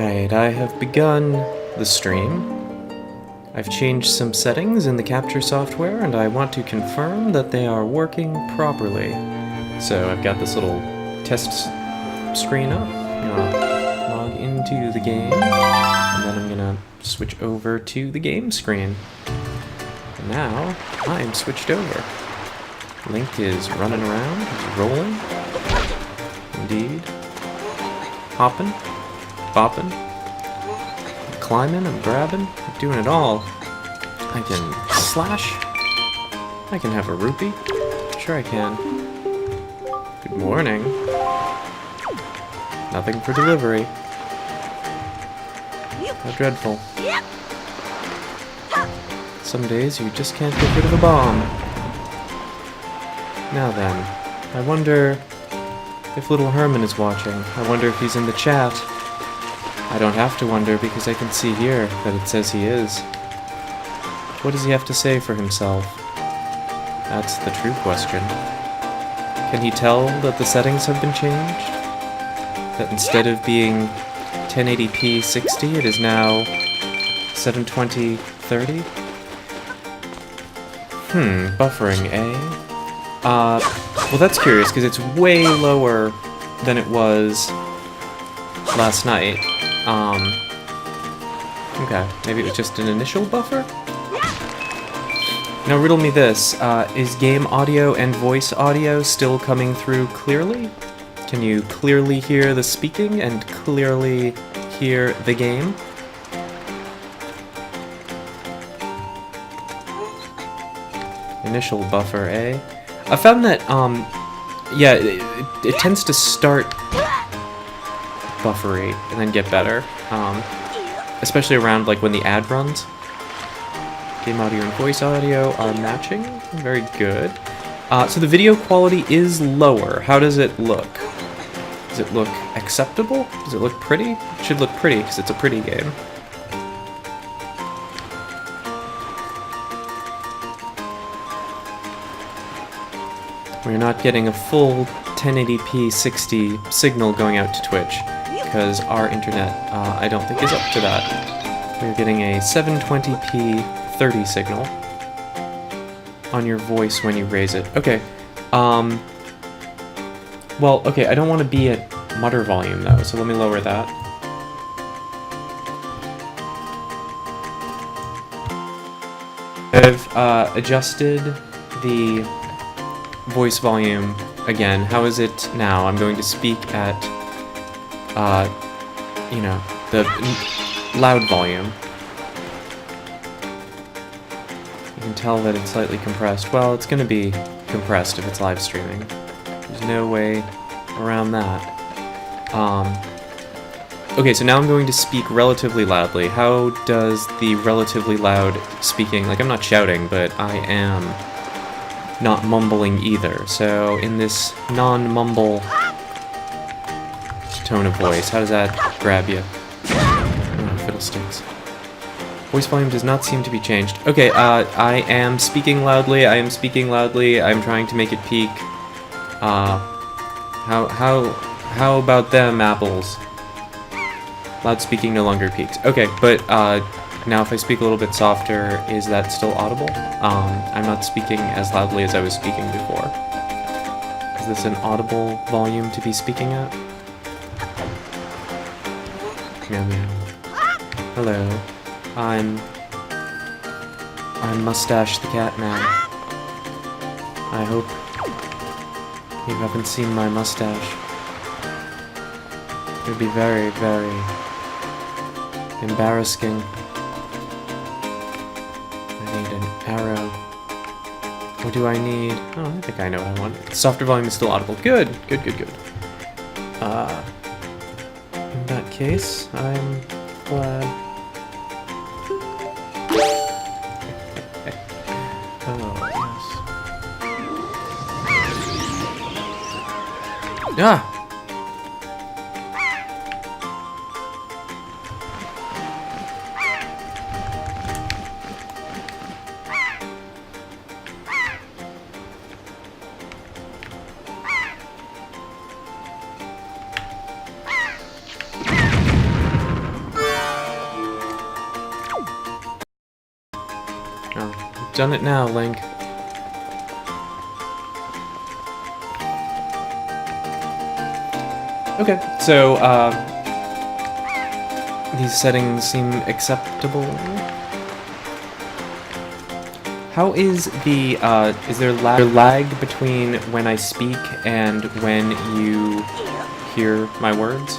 Alright, I have begun the stream. I've changed some settings in the capture software, and I want to confirm that they are working properly. So I've got this little test screen up. I'm gonna log into the game, and then I'm gonna switch over to the game screen. And now, I am switched over. Link is running around, he's rolling. Indeed. Hopping. Bopping. I'm climbing, I'm grabbing, I'm doing it all. I can slash. I can have a rupee. Sure I can. Good morning. Nothing for delivery. How dreadful. Some days you just can't get rid of a bomb. Now then, I wonder if little Herman is watching. I wonder if he's in the chat. I don't have to wonder because I can see here that it says he is. What does he have to say for himself? That's the true question. Can he tell that the settings have been changed? That instead of being 1080p 60, it is now 720 30? Buffering, eh? Well that's curious, because it's way lower than it was last night. Okay, maybe it was just an initial buffer? Now riddle me this, is game audio and voice audio still coming through clearly? Can you clearly hear the speaking and clearly hear the game? Initial buffer, eh? I found that, yeah, it tends to start buffery and then get better, especially around, like, when the ad runs. Game audio and voice audio are matching. Very good. So the video quality is lower. How does it look? Does it look acceptable? Does it look pretty? It should look pretty, because it's a pretty game. We're not getting a full 1080p 60 signal going out to Twitch, because our internet, I don't think, is up to that. We're getting a 720p 30 signal on your voice when you raise it. Okay, well, okay, I don't want to be at mutter volume, though, so let me lower that. I've adjusted the voice volume again. How is it now? I'm going to speak at, you know, the loud volume. You can tell that it's slightly compressed. Well, it's going to be compressed if it's live streaming. There's no way around that. Okay, so now I'm going to speak relatively loudly. How does the relatively loud speaking, like I'm not shouting, but I am not mumbling either. So in this non-mumble tone of voice, how does that grab you? Oh, fiddlesticks. Voice volume does not seem to be changed. Okay, I am speaking loudly. I am speaking loudly. I'm trying to make it peak. How about them apples? Loud speaking no longer peaks. Okay, but now if I speak a little bit softer, is that still audible? I'm not speaking as loudly as I was speaking before. Is this an audible volume to be speaking at? Meow meow. Hello. I'm Mustache the Cat Man. I hope you haven't seen my mustache. It would be very, very embarrassing. I need an arrow. What do I need? Oh, I think I know what I want. Softer volume is still audible. Good, good, good, good. In that case, I'm glad. Ah! done it now, Link. Okay, so, these settings seem acceptable. How is is there lag between when I speak and when you hear my words?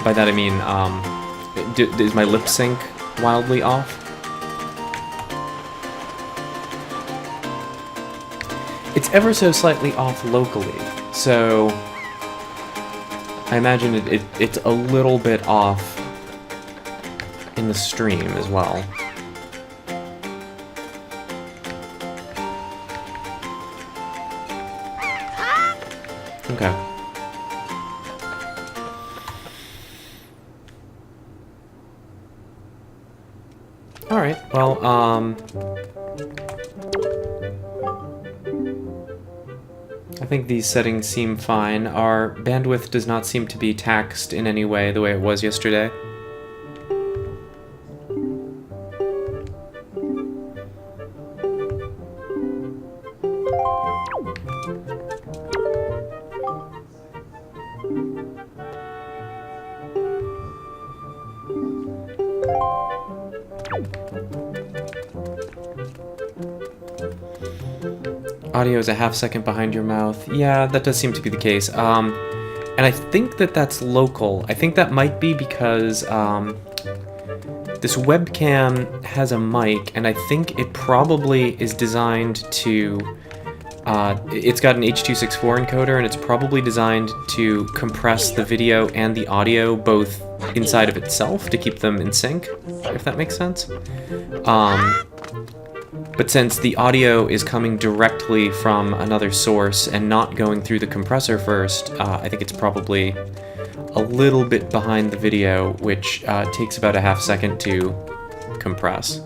By that I mean, is my lip sync wildly off? It's ever so slightly off locally, so I imagine it's a little bit off in the stream as well. Okay. Alright, well, I think these settings seem fine. Our bandwidth does not seem to be taxed in any way the way it was yesterday. Audio is a half second behind your mouth. Yeah, that does seem to be the case. And I think that that's local. I think that might be because this webcam has a mic, and I think it probably is designed to... it's got an H.264 encoder, and it's probably designed to compress the video and the audio both inside of itself to keep them in sync, if that makes sense. But since the audio is coming directly from another source and not going through the compressor first, I think it's probably a little bit behind the video, which takes about a half second to compress.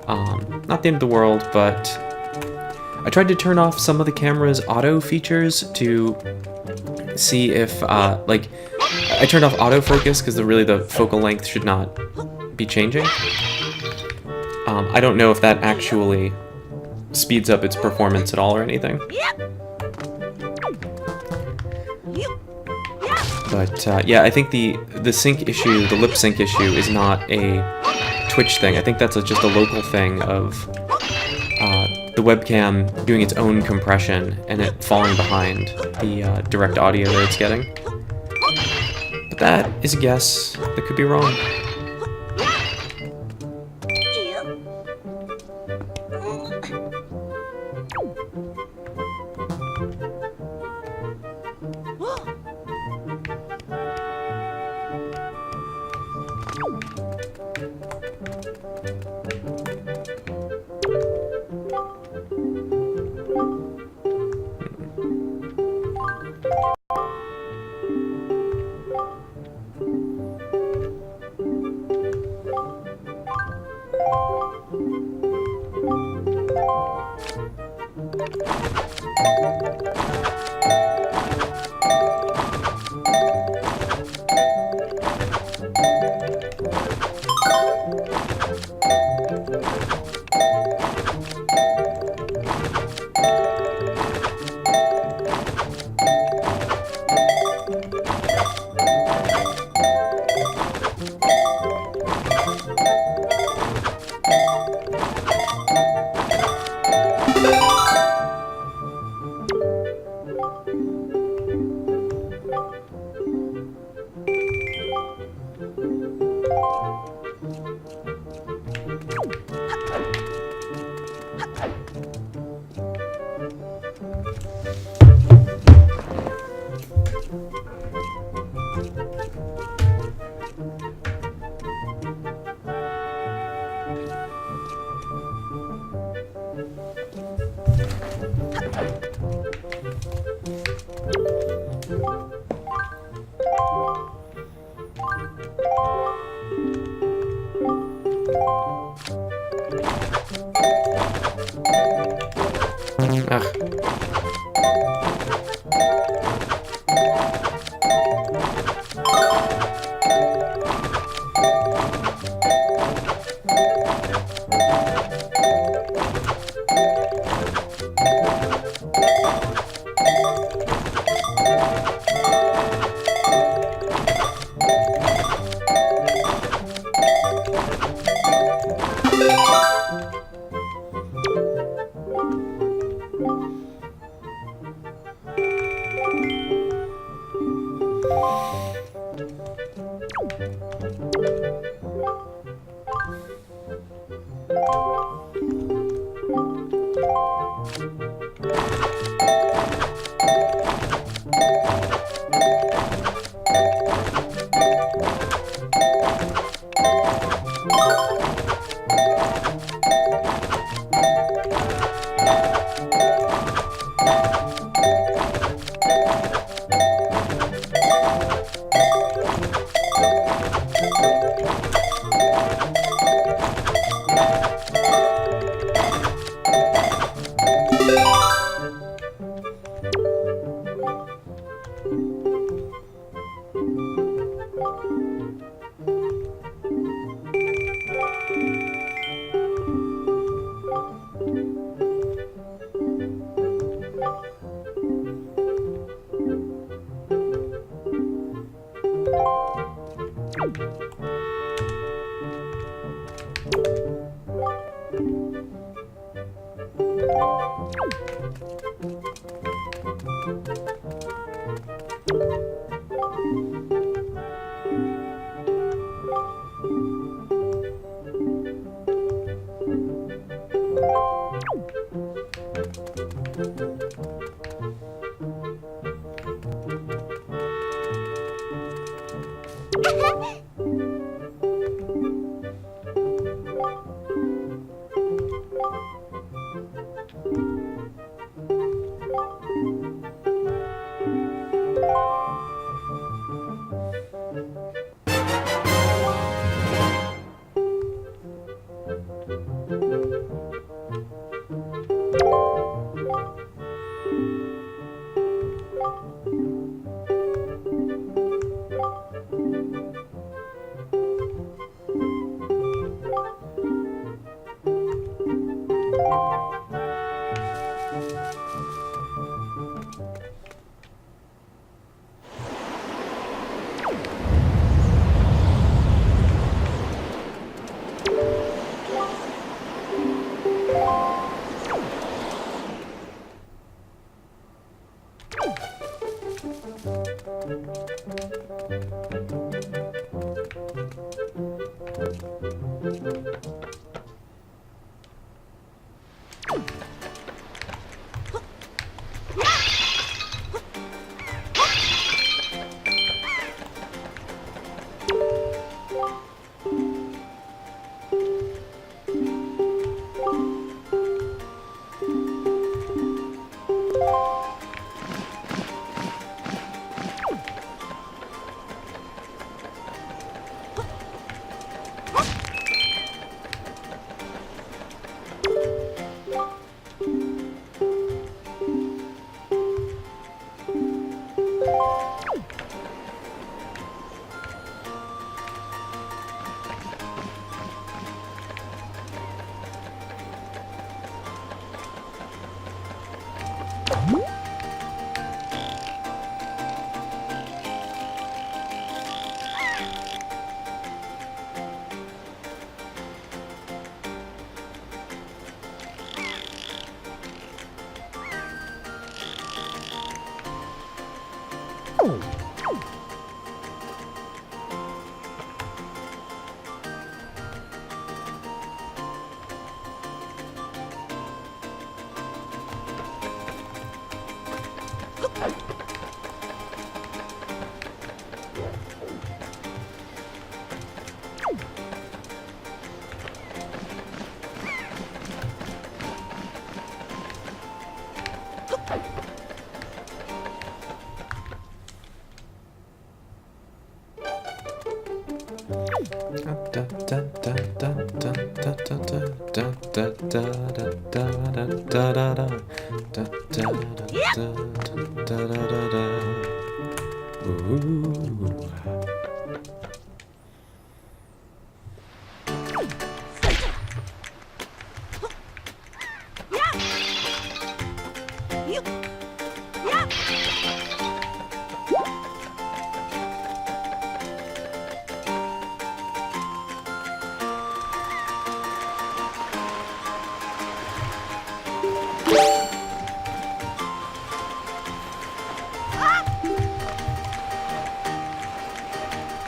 Not the end of the world, but I tried to turn off some of the camera's auto features to see if, like, I turned off autofocus because really the focal length should not be changing. I don't know if that actually speeds up its performance at all or anything. But yeah, I think the sync issue, the lip sync issue, is not a Twitch thing. I think that's just a local thing of the webcam doing its own compression and it falling behind the direct audio that it's getting. But that is a guess that could be wrong.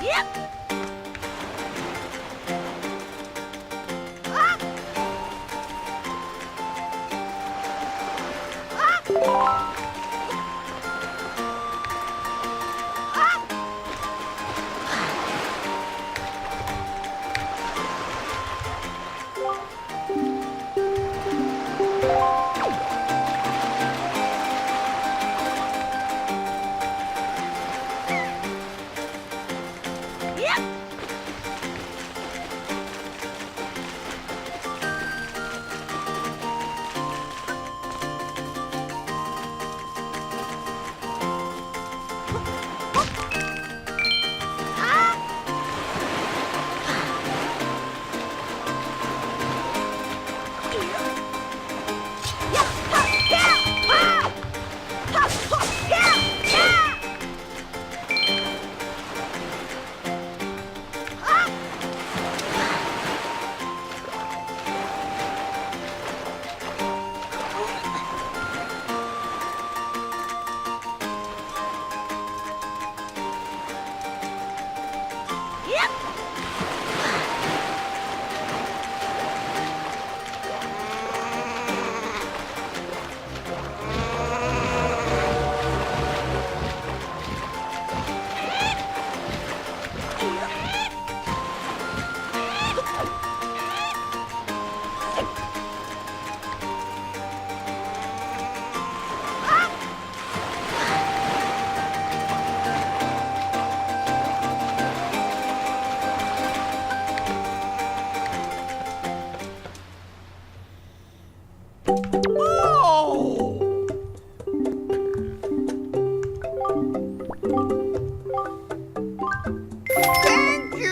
Yep. Thank you!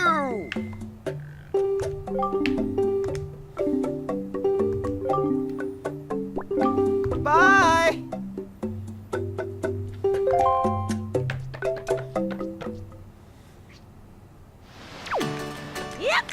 Bye! Yep!